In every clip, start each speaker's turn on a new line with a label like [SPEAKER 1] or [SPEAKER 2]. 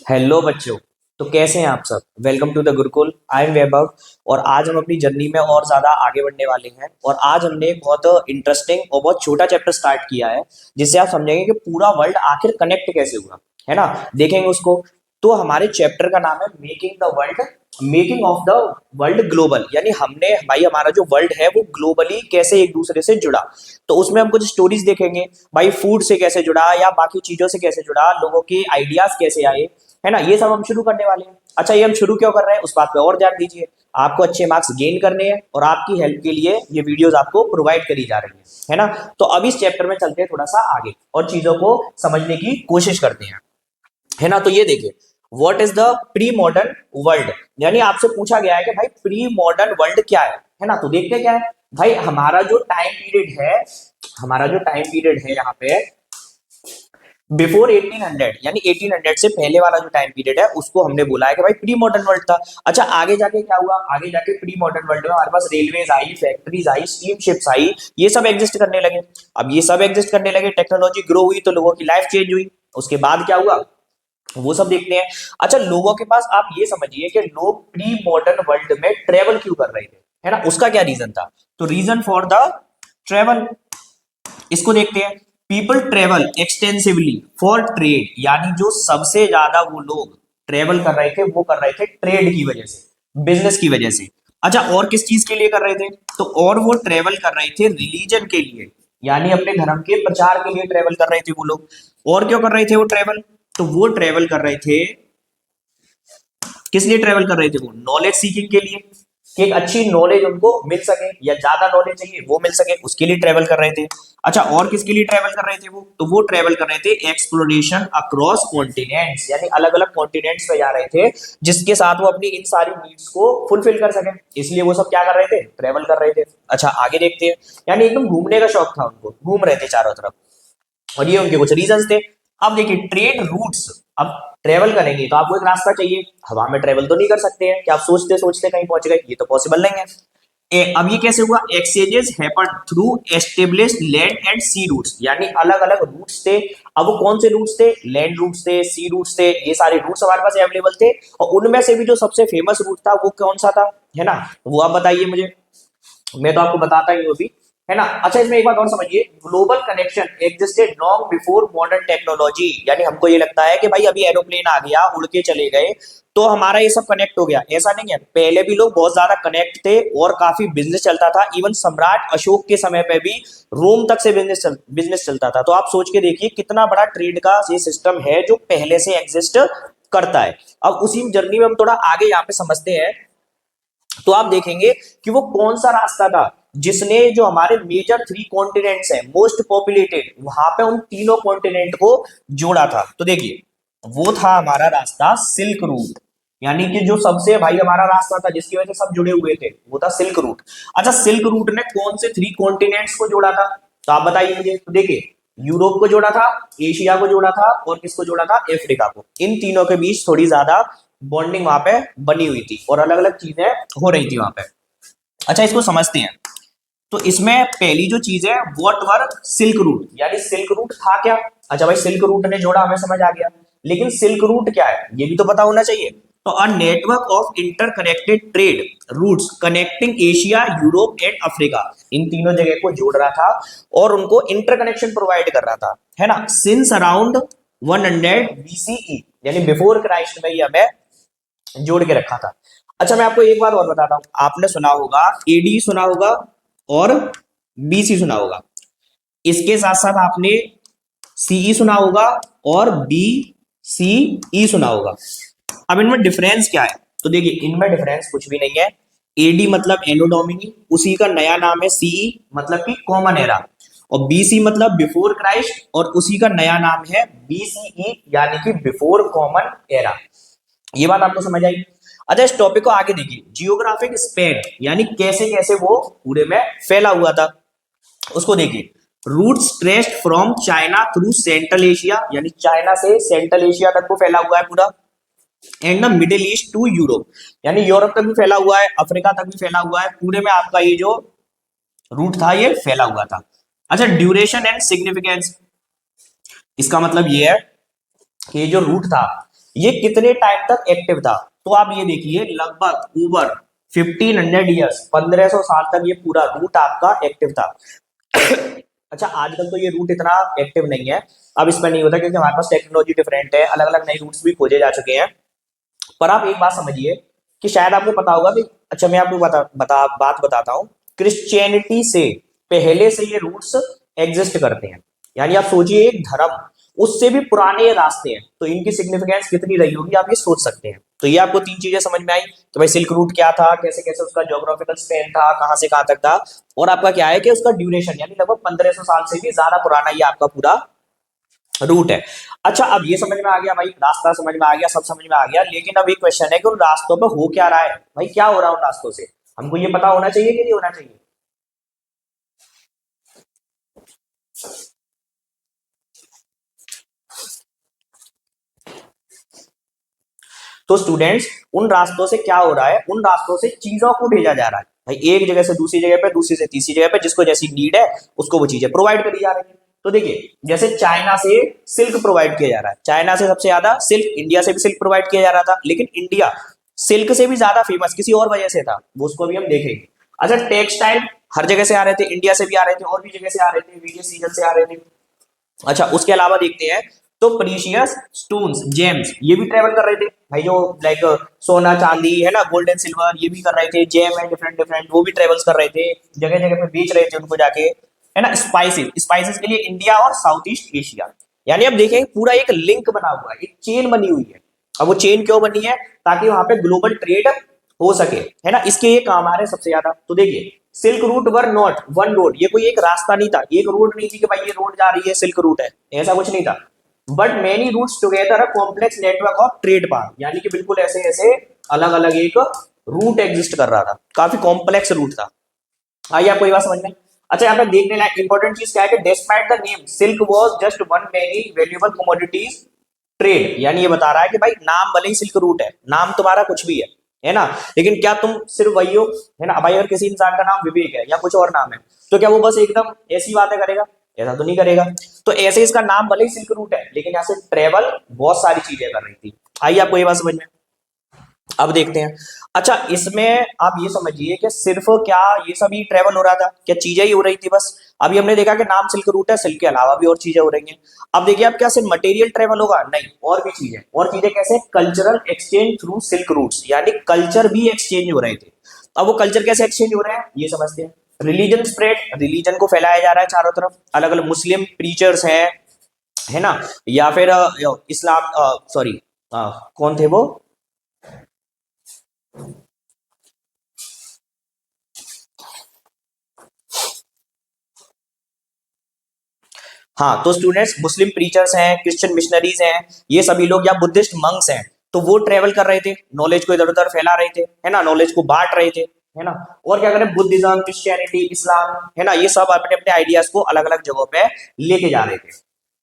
[SPEAKER 1] Hello बच्चों। तो कैसे हैं आप सब? Welcome to the Gurukul. I am Vaibhav. और आज हम अपनी जर्नी में और ज्यादा आगे बढ़ने वाले हैं। और आज हमने एक बहुत इंटरेस्टिंग और बहुत छोटा चैप्टर स्टार्ट किया है, जिससे आप समझेंगे कि पूरा वर्ल्ड आखिर कनेक्ट कैसे हुआ है ना। देखेंगे उसको। तो हमारे चैप्टर का नाम है making of the world global. यानी हमने भाई हमारा जो वर्ल्ड है वो ग्लोबली कैसे एक दूसरे से जुड़ा। तो उसमें हम कुछ स्टोरीज देखेंगे भाई, फूड से कैसे जुड़ा या बाकी चीजों से कैसे जुड़ा, लोगों के आइडियाज कैसे आए, है ना। ये सब हम शुरू करने वाले हैं। अच्छा, ये हम शुरू क्यों कर रहे हैं उस बात पे और ध्यान दीजिए। आपको अच्छे मार्क्स गेन करने हैं और आपकी हेल्प के लिए ये वीडियोस आपको प्रोवाइड करी जा रही है ना। तो अब इस चैप्टर में चलते हैं थोड़ा सा आगे और चीजों को समझने की कोशिश करते हैं, है ना। तो ये देखिए, what is the pre modern world. यानी आपसे पूछा गया है कि भाई प्री मॉडर्न वर्ल्ड क्या है ना। तो देखते हैं क्या है भाई। हमारा जो टाइम पीरियड है यहाँ पे बिफोर 1800, यानी 1800 से पहले वाला जो टाइम पीरियड है उसको हमने बोला है कि भाई प्री मॉडर्न वर्ल्ड था। अच्छा, आगे जाके क्या हुआ? आगे जाके प्री मॉडर्न वर्ल्ड में हमारे पास रेलवेज आई, फैक्ट्रीज आई, स्टीम शिप्स आई, ये सब एग्जिस्ट करने लगे। अब ये सब एग्जिस्ट करने लगे, टेक्नोलॉजी ग्रो हुई तो लोगों की लाइफ चेंज हुई। उसके बाद क्या हुआ वो सब देखते हैं। अच्छा, लोगों के पास आप ये समझिए कि लोग प्री मॉडर्न वर्ल्ड में ट्रेवल क्यों कर रहे थे, है ना। उसका क्या रीजन था? तो रीजन फॉर द ट्रेवल, इसको देखते हैं। People travel extensively for trade, यानी जो सबसे ज्यादा वो लोग ट्रेवल कर रहे थे वो कर रहे थे ट्रेड की वजह से, बिजनेस की वजह से। अच्छा, और किस चीज के लिए कर रहे थे? तो और वो ट्रेवल कर रहे थे रिलीजन के लिए, यानी अपने धर्म के प्रचार के लिए ट्रेवल कर रहे थे वो लोग। और क्यों कर रहे थे वो ट्रेवल? तो वो ट्रेवल कर रहे थे, किस लिए ट्रेवल कर रहे थे? वो नॉलेज सीकिंग के लिए, कि एक अच्छी नॉलेज उनको मिल सके या ज्यादा नॉलेज चाहिए वो मिल सके, उसके लिए ट्रेवल कर रहे थे। अच्छा, और किसके लिए ट्रेवल कर रहे थे वो? तो वो ट्रेवल कर रहे थे एक्सप्लोरेशन अक्रॉस कॉन्टिनेंट्स, यानी अलग अलग कॉन्टिनेंट्स पे जा रहे थे, जिसके साथ वो अपनी इन सारी नीड्स को फुलफिल कर सके। इसलिए वो सब क्या कर रहे थे? ट्रेवल कर रहे थे। अच्छा, आगे देखते हैं। यानी एकदम घूमने का शौक था उनको, घूम रहे थे चारों तरफ, और ये उनके कुछ रीजंस थे। अब देखिए ट्रेड रूट्स। अब ट्रेवल करेंगे तो आपको एक रास्ता चाहिए। हवा में ट्रेवल तो नहीं कर सकते हैं कि आप सोचते सोचते कहीं पहुंच गए, ये तो पॉसिबल नहीं है। अब ये कैसे हुआ? Exchanges happen through established land and sea routes, यानी अलग अलग रूट्स थे। अब वो कौन से रूट्स थे? लैंड रूट्स थे, सी रूट्स थे, ये सारे रूट्स हमारे पास अवेलेबल थे। और उनमें से भी जो सबसे फेमस रूट था वो कौन सा था, है ना। वो आप बताइए मुझे, मैं तो आपको बताता ही हूँ अभी, है ना। अच्छा, इसमें एक बात और समझिए, global connection existed long before modern technology. यानी हमको ये लगता है कि भाई अभी एरोप्लेन आ गया, उड़ के चले गए तो हमारा ये सब कनेक्ट हो गया, ऐसा नहीं है। पहले भी लोग बहुत ज्यादा कनेक्ट थे और काफी बिजनेस चलता था। इवन सम्राट अशोक के समय पे भी रोम तक से बिजनेस चलता था। तो आप सोच के देखिए कितना बड़ा ट्रेड का ये सिस्टम है जो पहले से एग्जिस्ट करता है। अब उसी जर्नी में हम थोड़ा आगे यहाँ पे समझते हैं। तो आप देखेंगे कि वो कौन सा रास्ता था जिसने जो हमारे मेजर थ्री कॉन्टिनेंट्स हैं मोस्ट पॉपुलेटेड, वहां पे उन तीनों कॉन्टिनेंट को जोड़ा था। तो देखिए, वो था हमारा रास्ता सिल्क रूट। यानी कि जो सबसे भाई हमारा रास्ता था जिसकी वजह से सब जुड़े हुए थे वो था सिल्क रूट। अच्छा, सिल्क रूट ने कौन से थ्री कॉन्टिनेंट्स को जोड़ा था? तो आप बताइए मुझे। तो देखिए, यूरोप को जोड़ा था, एशिया को जोड़ा था, और किसको जोड़ा था? अफ्रीका को। इन तीनों के बीच थोड़ी ज्यादा बॉन्डिंग वहां पे बनी हुई थी और अलग अलग चीजें हो रही थी वहां पे। अच्छा, इसको समझते हैं। तो इसमें पहली जो चीज है व्हाट वर सिल्क रूट, यानी सिल्क रूट था क्या? अच्छा भाई, सिल्क रूट ने जोड़ा, हमें समझ आ गया। लेकिन सिल्क रूट क्या है ये भी तो पता होना चाहिए। तो a network of interconnected trade routes connecting Asia, Europe and Africa, इन तीनों जगह को जोड़ रहा था और उनको इंटरकनेक्शन प्रोवाइड कर रहा था, है ना। सिंस अराउंड 100 बीसीई, यानी बिफोर क्राइस्ट में ये हमें जोड़ के रखा था। अच्छा, मैं आपको एक बात और बताता हूं। आपने सुना होगा एडी सुना होगा और बीसी सुना होगा। इसके साथ साथ आपने सीई सुना होगा और बी सी ई सुना होगा। अब इनमें डिफरेंस क्या है? तो देखिए, इनमें डिफरेंस कुछ भी नहीं है। एडी मतलब एनो डोमिनी, उसी का नया नाम है। सीई मतलब कि कॉमन एरा, और बीसी मतलब बिफोर क्राइस्ट, और उसी का नया नाम है बीसीई, यानी कि बिफोर कॉमन एरा। ये बात आपको समझ आई? अच्छा, इस टॉपिक को आगे देखिए। जियोग्राफिक स्पेन, यानी कैसे कैसे वो पूरे में फैला हुआ था, उसको देखिए। Routes traced from China through Central Asia, यानी चाइना से सेंट्रल एशिया तक को फैला हुआ है पूरा। And the Middle East to Europe, यानी यूरोप तक भी फैला हुआ है, अफ्रीका तक भी फैला हुआ है। पूरे में आपका ये जो रूट था ये फैला हुआ था। अच्छा, ड्यूरेशन एंड सिग्निफिकेंस, इसका मतलब ये है कि ये जो रूट था ये कितने टाइम तक एक्टिव था? तो आप ये देखिए लगभग ओवर 1500 ईयर्स, 1500 साल तक ये पूरा रूट आपका एक्टिव था। अच्छा आजकल तो ये रूट इतना एक्टिव नहीं है, अब इसमें नहीं होता क्योंकि हमारे पास टेक्नोलॉजी डिफरेंट है, अलग अलग नए रूट्स भी खोजे जा चुके हैं। पर आप एक बात समझिए कि शायद आपको पता होगा भी, अच्छा मैं आपको बात बताता हूँ। क्रिश्चियनिटी से पहले से ये रूट्स एग्जिस्ट करते हैं, यानी आप सोचिए एक धर्म, उससे भी पुराने ये रास्ते हैं, तो इनकी सिग्निफिकेंस कितनी रही होगी आप ये सोच सकते हैं। तो ये आपको तीन चीजें समझ में आई कि भाई सिल्क रूट क्या था, कैसे कैसे उसका ज्योग्राफिकल स्पेन था, कहां से कहां तक था, और आपका क्या है कि उसका ड्यूरेशन यानी लगभग 1500 साल से भी ज्यादा पुराना ये आपका पूरा रूट है। अच्छा अब ये समझ में आ गया भाई, रास्ता समझ में आ गया, सब समझ में आ गया, लेकिन अब एक क्वेश्चन है कि उन रास्तों पे हो क्या रहा है, भाई क्या हो रहा है उन रास्तों से, हमको ये पता होना चाहिए कि नहीं होना चाहिए। तो स्टूडेंट्स उन रास्तों से क्या हो रहा है, उन रास्तों से चीजों को भेजा जा रहा है भाई, एक जगह से दूसरी जगह पे, दूसरी से तीसरी जगह पे, जिसको जैसी नीड है उसको वो चीजें प्रोवाइड करी जा रही है। तो देखिए जैसे चाइना से सिल्क प्रोवाइड किया जा रहा है, चाइना से सबसे ज्यादा सिल्क, इंडिया से भी सिल्क प्रोवाइड किया जा रहा था, लेकिन इंडिया सिल्क से भी ज्यादा फेमस किसी और वजह से था, वो उसको भी हम देखेंगे। अच्छा टेक्सटाइल हर जगह से आ रहे थे, इंडिया से भी आ रहे थे और भी जगह से आ रहे थे, वेरियस रीजन से आ रहे थे। अच्छा उसके अलावा देखते हैं तो प्रीशियस स्टोन्स, जेम्स, ये भी ट्रेवल कर रहे थे भाई, जो लाइक सोना चांदी है ना, गोल्ड एंड सिल्वर, ये भी कर रहे थे, जेम है डिफरेंट डिफरेंट, वो भी ट्रेवल्स कर रहे थे, जगह जगह पे बेच रहे थे उनको जाके, है ना। स्पाइसेस, स्पाइसेस के लिए इंडिया और साउथ ईस्ट एशिया, यानी अब देखें पूरा एक लिंक बना हुआ है, एक चेन बनी हुई है। अब वो चेन क्यों बनी है? ताकि वहां पे ग्लोबल ट्रेड हो सके, है ना, इसके ये काम आ रहे हैं सबसे ज्यादा। तो देखिए silk route were not one road, ये कोई एक रास्ता नहीं था, एक रोड नहीं थी कि भाई ये रोड जा रही है सिल्क रूट है, ऐसा कुछ नहीं था। But many routes together a complex network of trade path, यानी कि बिल्कुल ऐसे ऐसे अलग अलग एक रूट एग्जिस्ट कर रहा था, काफी कॉम्प्लेक्स रूट था। आइए आपको ये बात समझ में। अच्छा यहाँ पे देखने लायक इंपॉर्टेंट चीज क्या है कि despite the name silk was just one many valuable commodities trade, यानी ये बता रहा है कि भाई नाम भले ही सिल्क रूट है, नाम तुम्हारा कुछ भी है ना, लेकिन क्या तुम सिर्फ वही हो, है ना। भाई अगर किसी इंसान का नाम विवेक है या कुछ और नाम है, तो क्या वो बस एकदम ऐसी बातें करेगा? ऐसा तो नहीं करेगा। तो ऐसे इसका नाम भले ही सिल्क रूट है, लेकिन यहाँ से ट्रेवल बहुत सारी चीजें कर रही थी। आइए आपको ये बात समझ में। अब देखते हैं। अच्छा इसमें आप ये समझिए कि सिर्फ क्या ये सभी ट्रेवल हो रहा था, क्या चीजें ही हो रही थी बस? अभी हमने देखा कि नाम सिल्क रूट है, सिल्क के अलावा भी और चीजें हो रही हैं। अब देखिए अब क्या सिर्फ मटेरियल ट्रेवल होगा? नहीं, और भी चीजें, और चीजें कैसे? Cultural exchange through silk routes, यानी कल्चर भी एक्सचेंज हो रहे थे। अब वो कल्चर कैसे एक्सचेंज हो रहे हैं ये समझते हैं। रिलीजन स्प्रेड, रिलीजन को फैलाया जा रहा है चारों तरफ, अलग अलग मुस्लिम प्रीचर्स हैं, है ना, या फिर इस्लाम, सॉरी कौन थे वो, हाँ तो स्टूडेंट्स मुस्लिम प्रीचर्स हैं, क्रिश्चियन मिशनरीज हैं, ये सभी लोग, या बुद्धिस्ट मंक्स हैं, तो वो ट्रेवल कर रहे थे, नॉलेज को इधर उधर फैला रहे थे, है ना, नॉलेज को बांट रहे थे, है ना। और क्या करें, बुद्धिज्म, क्रिश्चियनिटी, इस्लाम, है ना, ये सब अपने अपने आइडियाज को अलग अलग जगहों पे लेके जा रहे थे।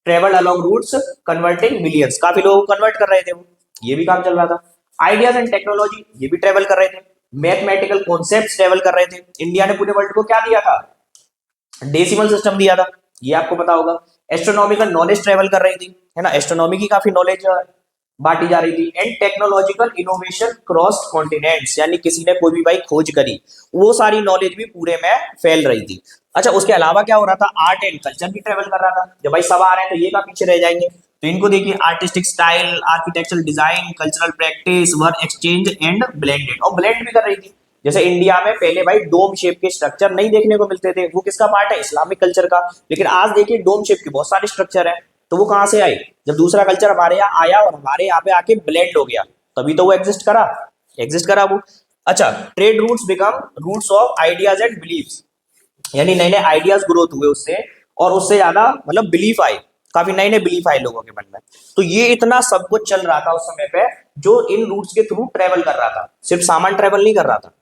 [SPEAKER 1] Travel along routes converting millions, काफी लोगों को कन्वर्ट कर रहे थे वो, ये भी काम चल रहा था। आइडियाज एंड टेक्नोलॉजी, ये भी ट्रेवल कर रहे थे। मैथमेटिकल कॉन्सेप्ट ट्रेवल कर रहे थे। इंडिया ने पूरे वर्ल्ड को क्या दिया था? डेसिमल सिस्टम दिया था, ये आपको पता होगा। एस्ट्रोनॉमिकल नॉलेज ट्रेवल कर रही थी, है ना, एस्ट्रोनॉमी की काफी नॉलेज बांटी जा रही थी। And technological innovation cross continents, यानी किसी ने कोई भी भाई खोज करी, वो सारी नॉलेज भी पूरे में फैल रही थी। अच्छा उसके अलावा क्या हो रहा था? आर्ट एंड कल्चर भी ट्रेवल कर रहा था, जब भाई सब आ रहे हैं तो ये का पीछे रह जाएंगे। तो इनको देखिए artistic style, architectural design, cultural practice were exchange and blended, और ब्लेंड भी कर रही थी। जैसे इंडिया में पहले भाई डोम शेप के स्ट्रक्चर नहीं देखने को मिलते थे, वो किसका पार्ट है? इस्लामिक कल्चर का। लेकिन आज देखिए डोम शेप के बहुत सारे स्ट्रक्चर है, तो वो कहां से आए? जब दूसरा कल्चर हमारे यहाँ आया और हमारे यहाँ पे आके ब्लेंड हो गया, तभी तो वो एग्जिस्ट करा वो। अच्छा trade routes become routes of ideas and beliefs, यानी नए नए आइडियाज ग्रोथ हुए उससे, और उससे ज्यादा मतलब बिलीफ आए, काफी नए नए बिलीफ आए लोगों के मन में। तो ये इतना सब कुछ चल रहा था उस समय पे, जो इन रूट्स के थ्रू ट्रेवल कर रहा था, सिर्फ सामान ट्रेवल नहीं कर रहा था।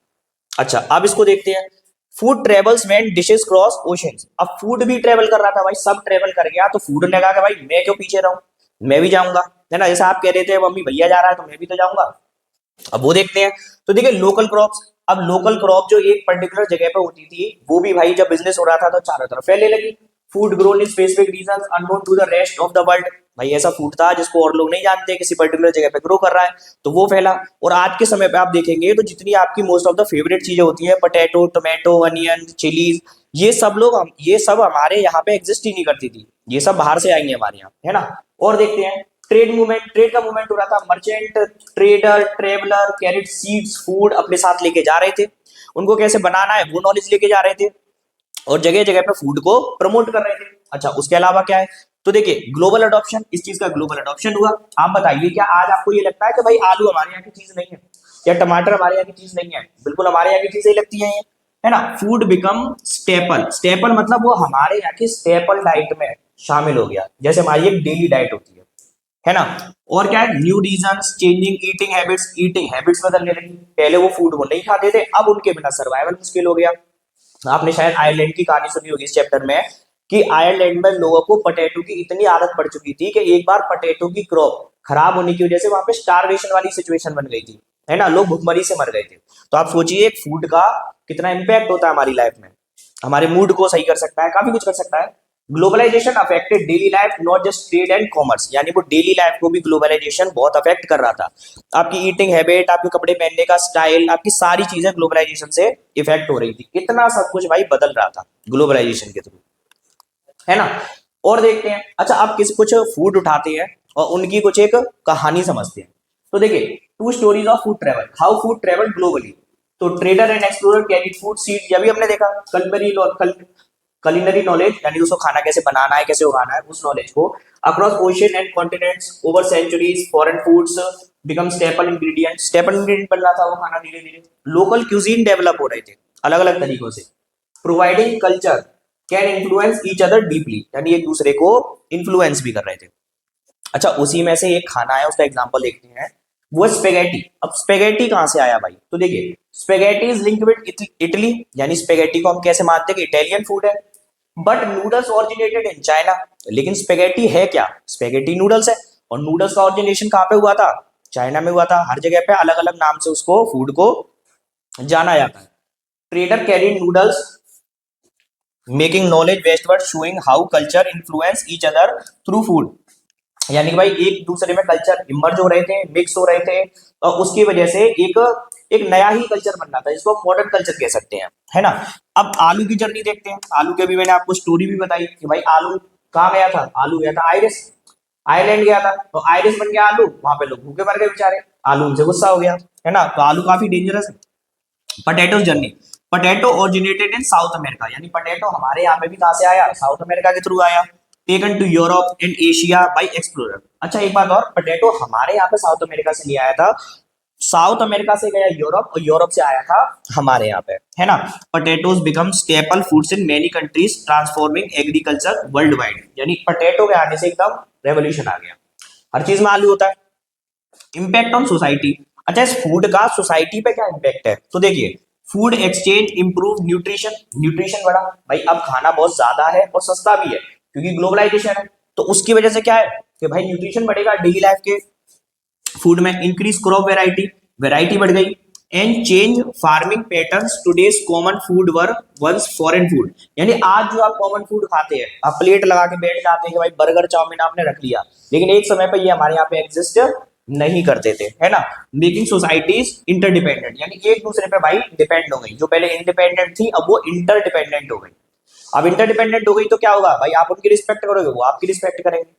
[SPEAKER 1] अच्छा अब इसको देखते हैं। Food travels when dishes cross oceans, अब फूड भी ट्रेवल कर रहा था भाई, सब ट्रेवल कर गया, तो फूड ने कहा कि भाई मैं क्यों पीछे रहूं, मैं भी जाऊंगा, है ना। जैसे आप कह रहे थे मम्मी भैया जा रहा है तो मैं भी तो जाऊंगा। अब वो देखते हैं। तो देखिए लोकल क्रॉप्स, अब लोकल क्रॉप जो एक पर्टिकुलर जगह पे होती थी, वो भी भाई जब बिजनेस हो रहा था तो चारों तरफ फैलने लगी। Food grown in specific region unknown to the rest of the world. भाई ऐसा फूड था जिसको और लोग नहीं जानते, किसी पर्टिकुलर जगह पे ग्रो कर रहा है तो वो फैला। और आज के समय पे आप देखेंगे तो जितनी आपकी मोस्ट ऑफ द फेवरेट चीजें होती है, पोटैटो, टोमेटो, अनियन, चिलीज, ये सब हमारे यहाँ पे एग्जिस्ट ही नहीं करती थी, ये सब बाहर से आई है हमारे यहाँ, है ना। और देखते हैं ट्रेड मूवमेंट, ट्रेड का मूवमेंट हो रहा था। Merchant, trader, traveller carried seeds, food अपने साथ लेके जा रहे थे, उनको कैसे बनाना है वो नॉलेज लेके जा रहे थे और जगह जगह पे फूड को प्रमोट कर रहे थे। अच्छा, उसके अलावा क्या है, तो देखिए ग्लोबल अडॉप्शन, इस चीज का ग्लोबल अडॉप्शन हुआ। आप बताइए क्या आज आपको ये लगता है कि भाई आलू हमारे यहाँ की चीज नहीं है या टमाटर हमारे यहाँ की चीज नहीं है? बिल्कुल हमारे यहाँ की चीजें लगती हैं, है ना। फूड बिकम स्टेपल, स्टेपल मतलब वो हमारे यहाँ की स्टेपल डाइट में शामिल हो गया, जैसे हमारी एक डेली डाइट होती है ना। और क्या है, new regions, changing eating habits बदलने लगी। पहले वो फूड वो नहीं खाते थे, अब उनके बिना सर्वाइवल मुश्किल हो गया। आपने शायद आयरलैंड की कहानी सुनी होगी इस चैप्टर में कि आयरलैंड में लोगों को पोटैटो की इतनी आदत पड़ चुकी थी कि एक बार पोटैटो की क्रॉप खराब होने की वजह से वहां पे स्टारवेशन वाली सिचुएशन बन गई थी, है ना, लोग भुखमरी से मर गए थे। तो आप सोचिए एक फूड का कितना इंपैक्ट होता है हमारी लाइफ में, हमारे मूड को सही कर सकता है, काफी कुछ कर सकता है। Globalization affected daily life, not just trade and commerce, यानी वो डेली लाइफ को भी ग्लोबलाइजेशन बहुत अफेक्ट कर रहा था। आपकी ईटिंग हैबिट, आपके कपड़े पहनने का स्टाइल, आपकी सारी चीजें ग्लोबलाइजेशन से इफेक्ट हो रही थी। इतना सब कुछ भाई बदल रहा था ग्लोबलाइजेशन के थ्रू, है ना। और देखते हैं, अच्छा आप कुछ फूड उठाते हैं और उनकी कुछ एक कहानी समझते हैं। तो देखिए two stories of food travel, how food travel globally. तो trader and explorer carried food seed, ये भी हमने देखा। culinary नॉलेज, यानी उसको खाना कैसे बनाना है, कैसे उगाना है, उस नॉलेज को across ocean and continents over centuries, foreign foods become staple ingredient, staple ingredient बन रहा था वो खाना धीरे धीरे। लोकल क्यूजीन डेवलप हो रहे थे अलग अलग तरीकों से। Providing culture can influence each other deeply, यानी एक दूसरे को इन्फ्लुएंस भी कर रहे थे। अच्छा, उसी में से एक खाना है, उसका एग्जांपल देखते हैं, वो स्पेगेटी। अब स्पेगेटी कहां से आया भाई, तो देखिए spaghetti is linked with Italy, यानी स्पेगेटी को हम कैसे मानते हैं कि इटालियन फूड है। But noodles originated in China, लेकिन स्पेगेटी है क्या, स्पेगेटी नूडल्स है। और नूडल्स का ओरिजिनेशन कहां पे हुआ था, चाइना में हुआ था। हर जगह पे अलग अलग नाम से उसको फूड को जाना जाता है। Trader carried noodles making knowledge westward, showing how culture influence each other through food, यानी कि भाई एक दूसरे में कल्चर इमर्ज हो रहे थे, मिक्स हो रहे थे, और उसकी वजह से एक नया ही कल्चर बन रहा था, जिसको मॉडर्न कल्चर कह सकते हैं, है ना। अब आलू की जर्नी देखते हैं। आलू के भी मैंने आपको स्टोरी भी बताई कि भाई आलू कहाँ गया था, आलू गया था आयरिश, आयरलैंड गया था, तो आयरिश बन गया आलू, वहां पे लोग भूखे मर गए बेचारे, आलू उनसे गुस्सा हो गया, है ना। तो आलू काफी डेंजरस है। Potato journey, potato originated in South America, यानी पोटैटो हमारे यहाँ पे भी कहां से आया, साउथ अमेरिका के थ्रू आया। Taken to Europe and Asia by explorer. अच्छा एक बात और, पोटैटो हमारे यहाँ पे साउथ अमेरिका से नहीं आया था, साउथ अमेरिका से गया यूरोप और यूरोप से आया था हमारे यहाँ पे, है ना। Potatoes become staple foods in many countries transforming agriculture world wide, यानी पोटैटो के आने से एकदम रेवोल्यूशन आ गया, हर चीज में आलू होता है। इम्पैक्ट ऑन सोसाइटी, अच्छा इस फूड का सोसाइटी पे क्या इम्पैक्ट है, तो देखिए food exchange improve nutrition, nutrition बढ़ा, भाई अब खाना बहुत ज्यादा है और सस्ता भी है क्योंकि ग्लोबलाइजेशन है, तो उसकी वजह से क्या है कि भाई न्यूट्रिशन बढ़ेगा डेली लाइफ के फूड में। इंक्रीज क्रॉप वेराइटी, वेराइटी बढ़ गई। And change farming patterns, today's common food were once foreign food, यानी आज जो आप कॉमन फूड खाते हैं, आप प्लेट लगा के बैठ जाते हैं कि भाई बर्गर चाउमीन आपने रख लिया, लेकिन एक समय पर ये हमारे यहाँ पे एग्जिस्ट नहीं करते थे, है ना। मेकिंग सोसाइटीज इंटरडिपेंडेंट, यानी एक दूसरे पे भाई डिपेंड हो गई, जो पहले इंडिपेंडेंट थी अब वो इंटरडिपेंडेंट हो गई। अब इंटरडिपेंडेंट हो गई तो क्या होगा भाई, आप उनकी रिस्पेक्ट करोगे, वो आपकी रिस्पेक्ट करेंगे।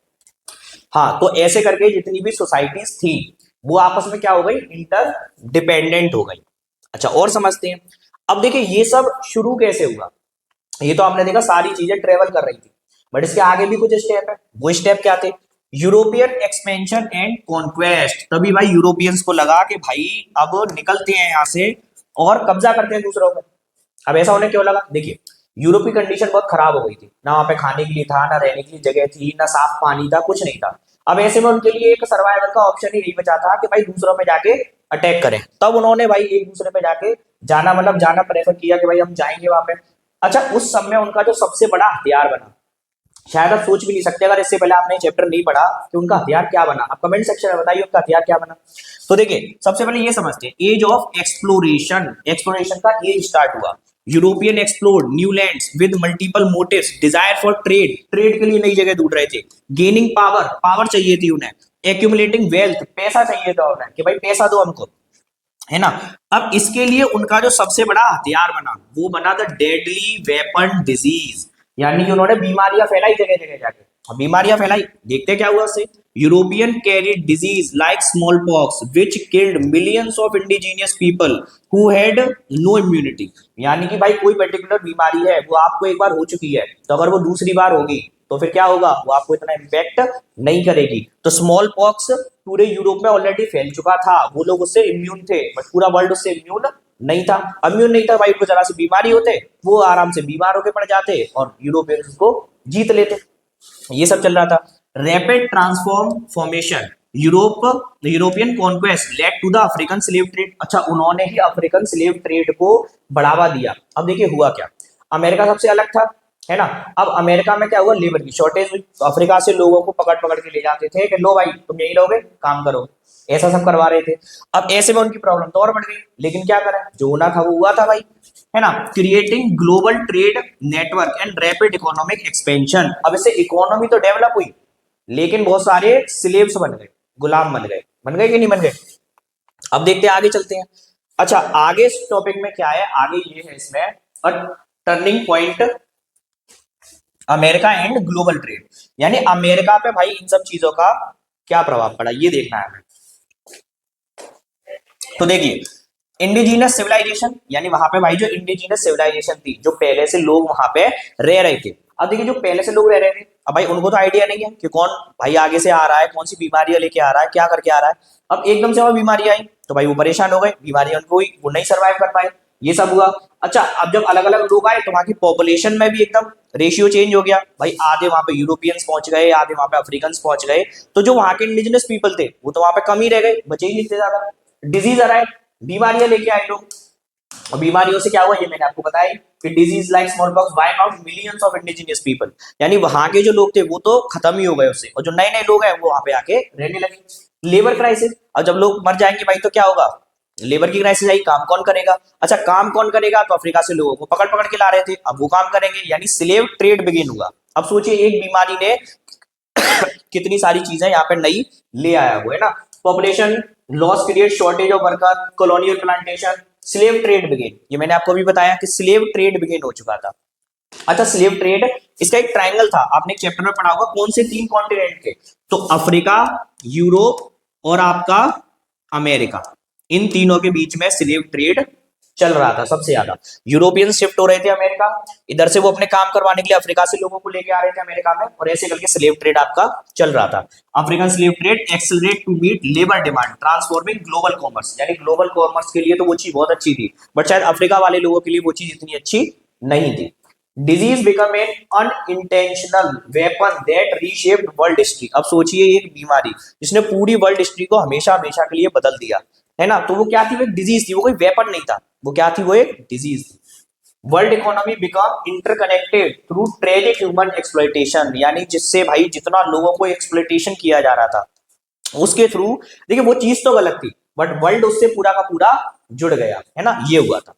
[SPEAKER 1] हाँ, तो ऐसे करके जितनी भी सोसाइटीज थी वो आपस में क्या हो गई, इंटरडिपेंडेंट हो गई। अच्छा और समझते हैं, अब देखिए ये सब शुरू कैसे हुआ, ये तो आपने देखा सारी चीजें ट्रेवल कर रही थी, बट इसके आगे भी कुछ स्टेप है। वो स्टेप क्या थे, यूरोपियन एक्सपेंशन एंड कॉन्क्वेस्ट। तभी भाई यूरोपियंस को लगा कि भाई अब निकलते हैं यहाँ से और कब्जा करते हैं दूसरों पे। अब ऐसा होने क्यों लगा, देखिए यूरोप की कंडीशन बहुत खराब हो गई थी, ना वहां पे खाने के लिए था, ना रहने के लिए जगह थी, ना साफ पानी था, कुछ नहीं था। अब ऐसे में उनके लिए एक सर्वाइवल का ऑप्शन ही नहीं बचा था कि भाई दूसरों पे जाके अटैक करें। तब उन्होंने भाई एक दूसरे पे जाके जाना, मतलब जाना प्रेफर किया कि भाई हम जाएंगे वहां पे। अच्छा उस समय उनका जो सबसे बड़ा हथियार बना, शायद आप सोच भी नहीं सकते अगर इससे पहले आपने चैप्टर नहीं पढ़ा कि उनका हथियार क्या बना। आप कमेंट सेक्शन में बताइए उनका हथियार क्या बना। तो देखिए सबसे पहले ये समझते हैं, एज ऑफ एक्सप्लोरेशन, एक्सप्लोरेशन का एज स्टार्ट हुआ। European explored new lands with multiple motives, desire for trade, trade के लिए नई जगह ढूंढ रहे थे, गेनिंग पावर, पावर चाहिए थी उन्हें, एक्यूमुलेटिंग वेल्थ, पैसा चाहिए था उन्हें कि भाई पैसा दो हमको, है ना। अब इसके लिए उनका जो सबसे बड़ा हथियार बना वो बना द डेडली वेपन डिजीज, यानी कि उन्होंने बीमारियां फैलाई जगह जगह जाके, बीमारियां फैलाई। देखते क्या हुआ उससे, European carried disease like smallpox which killed millions of indigenous people who had no immunity, यानी कि भाई कोई पर्टिकुलर बीमारी है वो आपको एक बार हो चुकी है, तो अगर वो दूसरी बार होगी तो फिर क्या होगा, वो आपको इतना इम्पैक्ट नहीं करेगी। तो स्मॉल पॉक्स पूरे यूरोप में ऑलरेडी फैल चुका था, वो लोग उससे इम्यून थे, बट पूरा वर्ल्ड उससे इम्यून नहीं था। इम्यून नहीं था भाई, उनको जरा सी बीमारी होते वो आराम से बीमार होके पड़ जाते और यूरोपियंस को जीत लेते। ये सब चल रहा था। Rapid transform formation European conquest led to the African slave trade, अच्छा उन्होंने ही अफ्रीकन स्लेव ट्रेड को बढ़ावा दिया। अब देखिए हुआ क्या, अमेरिका सबसे अलग था, है ना। अब अमेरिका में क्या हुआ, लेबर की शॉर्टेज हुई, तो अफ्रीका से लोगों को पकड़ पकड़ के ले जाते थे कि लो भाई तुम यही रहोगे काम करो, ऐसा सब करवा रहे थे। अब ऐसे में उनकी प्रॉब्लम तो और बढ़ गई, लेकिन क्या करें, जो होना था वो हुआ था भाई, है ना। Creating global trade network and rapid economic expansion, अब इससे इकोनॉमी तो डेवलप हुई लेकिन बहुत सारे स्लेव्स बन गए, गुलाम बन गए कि नहीं बन गए। अब देखते हैं आगे चलते हैं। अच्छा आगे इस टॉपिक में क्या है, आगे ये है इसमें turning point America and global trade, यानी अमेरिका पे भाई इन सब चीजों का क्या प्रभाव पड़ा ये देखना है हमें। तो देखिए इंडिजीनस सिविलाइजेशन, यानी वहां पे भाई जो इंडिजीनस सिविलाइजेशन थी, जो पहले से लोग वहां पे रह रहे थे। अब देखिए जो पहले से लोग रह रहे थे, अब भाई उनको तो आइडिया नहीं है कि कौन भाई आगे से आ रहा है, कौन सी बीमारियां लेके आ रहा है, क्या करके आ रहा है। अब एकदम से वहां बीमारी आई तो भाई वो परेशान हो गए, बीमारियां उनको हुई, वो नहीं सर्वाइव कर पाए, ये सब हुआ। अच्छा अब जब अलग अलग लोग आए तो वहां की पॉपुलेशन में भी एकदम रेशियो चेंज हो गया, भाई आधे वहां पे यूरोपियंस पहुंच गए, आधे वहां पे अफ्रीकन पहुंच गए, तो जो वहां के इंडिजिनस पीपल थे वो तो वहां पे कम ही रह गए, बचे ही नहीं थे ज्यादा। डिजीज आ रहा है, बीमारियां लेके आए लोग, और बीमारियों से क्या हुआ ये मैंने आपको बताया कि disease like small pox wipe out millions of indigenous people, यानी वहां के जो लोग थे वो तो खत्म ही हो गए उससे, और जो नए नए लोग हैं वो वहां पे आके रहने लगे। लेबर क्राइसिस, अब जब लोग मर जाएंगे भाई तो क्या होगा, लेबर की क्राइसिस आई, काम कौन करेगा। अच्छा काम कौन करेगा, तो अफ्रीका से लोगों को पकड़ पकड़ के ला रहे थे, अब वो काम करेंगे, यानी स्लेव ट्रेड बिगिन हुआ। अब सोचिए एक बीमारी ने कितनी सारी चीजें यहाँ पे नई ले आया हुआ है ना। Population loss create shortage of worker, colonial plantation, slave trade begin, ये मैंने आपको भी बताया कि स्लेव ट्रेड बिगिन हो चुका था। अच्छा स्लेव ट्रेड इसका एक ट्रायंगल था, आपने एक चैप्टर में पढ़ा होगा, कौन से 3 कॉन्टिनेंट के, तो अफ्रीका, यूरोप और आपका अमेरिका, इन तीनों के बीच में स्लेव ट्रेड चल रहा था सबसे ज्यादा। यूरोपियन शिफ्ट हो रहे थे अमेरिका, इधर से वो अपने काम करवाने के लिए अफ्रीका से लोगों को लेके आ रहे थे अमेरिका में, और ऐसे करके स्लेव ट्रेड आपका चल रहा था। African slave trade accelerate to meet labour demand transforming global commerce, यानी ग्लोबल कॉमर्स के लिए तो वो चीज बहुत अच्छी थी, बट शायद अफ्रीका वाले लोगों के लिए वो चीज इतनी अच्छी नहीं थी। Disease become an unintentional weapon that reshaped world history, अब सोचिए एक बीमारी जिसने पूरी वर्ल्ड हिस्ट्री को हमेशा हमेशा के लिए बदल दिया, है ना। तो वो क्या थी, वो एक डिजीज थी, वो कोई वेपन नहीं था, वो क्या थी, वो एक डिजीज थी। World economy become interconnected through tragic human exploitation, यानी जिससे भाई जितना लोगों को एक्सप्लॉइटेशन किया जा रहा था उसके थ्रू, देखिए वो चीज तो गलत थी बट वर्ल्ड उससे पूरा का पूरा जुड़ गया, है ना, ये हुआ था।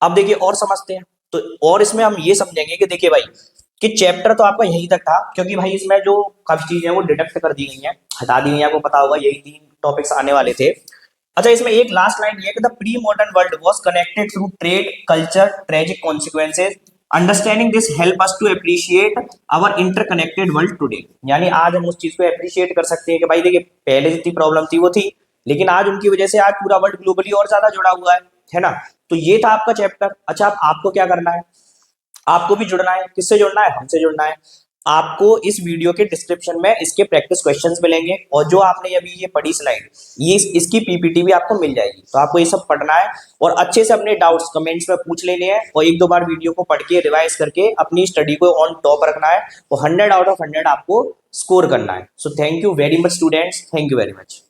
[SPEAKER 1] अब देखिए और समझते हैं, तो और इसमें हम ये समझेंगे कि देखिए भाई कि चैप्टर तो आपका यहीं तक था, क्योंकि भाई इसमें जो काफी चीजें वो डिडक्ट कर दी गई हैं, हटा दी गई हैं, आपको पता होगा यही 3 टॉपिक्स आने वाले थे। अच्छा इसमें एक लास्ट लाइन ये कि the pre modern world was connected through trade, culture, tragic consequences, understanding this help us to appreciate our interconnected world today, यानी आज हम उस चीज को अप्रिशिएट कर सकते हैं कि भाई देखिए पहले जितनी प्रॉब्लम थी वो थी, लेकिन आज उनकी वजह से आज पूरा वर्ल्ड ग्लोबली और ज्यादा जुड़ा हुआ है ना। तो ये था आपका चैप्टर। अच्छा अब आपको क्या करना है, आपको भी जुड़ना है, किससे जुड़ना है, हमसे जुड़ना है। आपको इस वीडियो के डिस्क्रिप्शन में इसके प्रैक्टिस क्वेश्चंस मिलेंगे, और जो आपने अभी ये पढ़ी स्लाइड, ये इसकी पीपीटी भी आपको मिल जाएगी, तो आपको ये सब पढ़ना है और अच्छे से अपने डाउट्स कमेंट्स में पूछ लेने हैं, और 1-2 बार वीडियो को पढ़ के रिवाइज करके अपनी स्टडी को ऑन टॉप रखना है, और 100 आउट ऑफ 100 आपको स्कोर करना है। So thank you very much students, thank you very much.